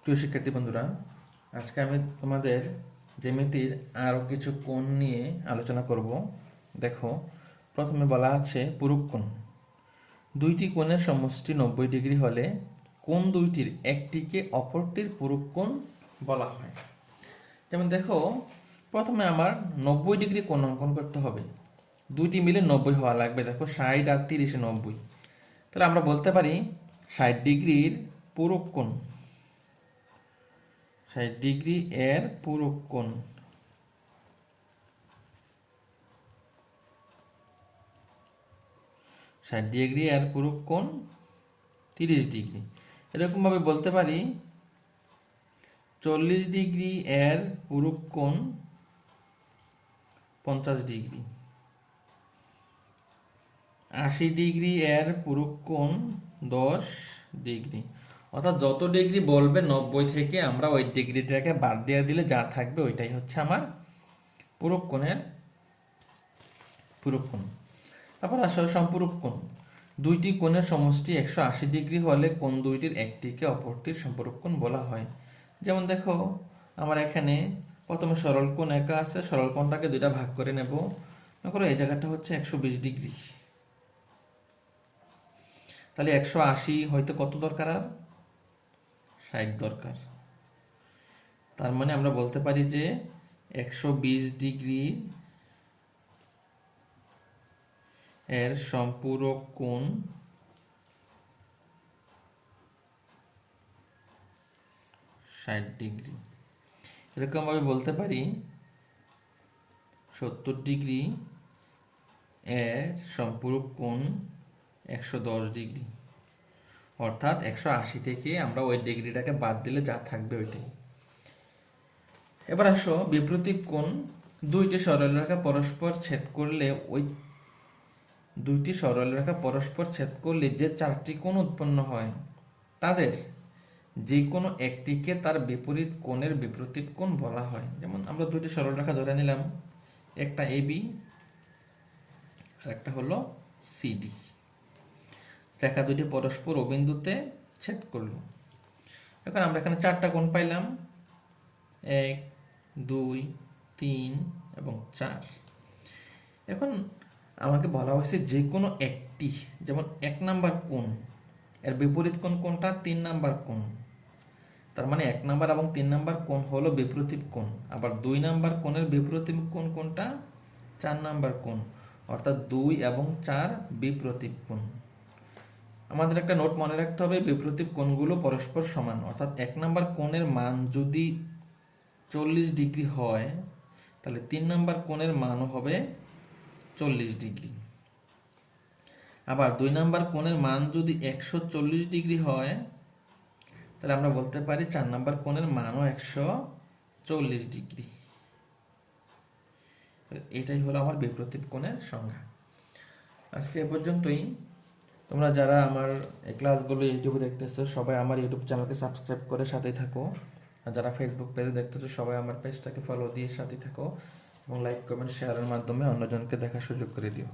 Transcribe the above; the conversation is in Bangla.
প্রিয় শিক্ষার্থী বন্ধুরা, আজকে আমি তোমাদের জ্যামিতির আরও কিছু কোণ নিয়ে আলোচনা করব। দেখো, প্রথমে বলা আছে পূরক কোণ। দুইটি কোণের সমষ্টি 90 ডিগ্রি হলে কোণ দুইটির একটিকে অপরটির পূরক কোণ বলা হয়। যেমন দেখো, প্রথমে আমার 90 ডিগ্রি কোণ অঙ্কন করতে হবে। দুইটি মিলে 90 হওয়া লাগবে। দেখো, 60 আর 30 90। তাহলে আমরা বলতে পারি 60 ডিগ্রির পূরক কোণ, 60 ডিগ্রি এর পূরক কোণ। ষাট ডিগ্রি এর পূরক কোণ 30 ডিগ্রি। এরকমভাবে বলতে পারি 40 ডিগ্রি এর পূরক কোণ 50 ডিগ্রি। 80 ডিগ্রি এর পূরক কোণ 10 ডিগ্রি। অর্থাৎ যত ডিগ্রি বলবে 90 থেকে আমরা ওই ডিগ্রিটাকে বাদ দিয়ে দিলে যা থাকবে ওইটাই হচ্ছে আমার পূরক কোণের পূরক কোণ। তারপর আসো সম্পূরক কোণ। দুইটি কোণের সমষ্টি 180 ডিগ্রি হলে কোণ দুইটির একটিকে অপরটির সম্পূরক কোণ বলা হয়। যেমন দেখো, আমার এখানে প্রথমে সরল কোণ একা আছে, সরল কোণটাকে দুইটা ভাগ করে নেব। মনে করো এই জায়গাটা হচ্ছে 120 ডিগ্রি। তাহলে 180 হয়তো কত দরকার, আর 60 দরকার। তার মানে আমরা বলতে পারি যে 120 ডিগ্রি এর সম্পূরক কোণ 60 ডিগ্রি। এরকমভাবে বলতে পারি 70 ডিগ্রি এর সম্পূরক কোণ 110 ডিগ্রি। অর্থাৎ 180 থেকে আমরা ওই ডিগ্রিটাকে বাদ দিলে যা থাকবে ওইটাই। এবার আসো বিপরীত কোণ। দুইটি সরলরেখা পরস্পর ছেদ করলে যে চারটি কোণ উৎপন্ন হয় তাদের যে কোনো একটিকে তার বিপরীত কোণের বিপরীত কোণ বলা হয়। যেমন আমরা দুইটি সরলরেখা ধরে নিলাম, একটা এবি আর একটা হলো সিডি। রেখা দুটি পরস্পর ও বিন্দুতে ছেদ করলো। এখন আমরা এখানে চারটা কোণ পাইলাম, 1 2 3 এবং 4। এখন আমাকে বলা হয়েছে যে কোনো একটি, যেমন 1 নাম্বার কোণ এর বিপরীত কোণ কোনটা, 3 নাম্বার কোণ। তার মানে 1 নাম্বার এবং 3 নাম্বার কোণ হলো বিপরীত কোণ। আবার 2 নাম্বার কোণের বিপরীত কোণ কোনটা, 4 নাম্বার কোণ। অর্থাৎ 2 এবং 4 বিপরীত কোণ। আমাদের একটা নোট মনে রাখতে হবে, বিপরীত কোণগুলো পরস্পর সমান। অর্থাৎ 1 নাম্বার কোণের মান যদি 40 ডিগ্রি হয় তাহলে 3 নাম্বার কোণের মানও হবে 40 ডিগ্রি। আবার 2 নাম্বার কোণের মান যদি 140 ডিগ্রি হয় তাহলে আমরা বলতে পারি 4 নাম্বার কোণের মানও 140 ডিগ্রি। এটাই হলো আমার বিপরীত কোণের সংজ্ঞা। আজকে এ পর্যন্তই। তোমরা যারা আমার এই ক্লাসগুলো ইউটিউবে দেখতেছো সবাই আমার ইউটিউব চ্যানেলকে সাবস্ক্রাইব করে সাথেই থাকো। আর যারা ফেসবুক পেজে দেখতেছো সবাই আমার পেজটাকে ফলো দিয়ে সাথেই থাকো এবং লাইক কমেন্ট শেয়ারের মাধ্যমে অন্যজনকে দেখার সুযোগ করে দিও।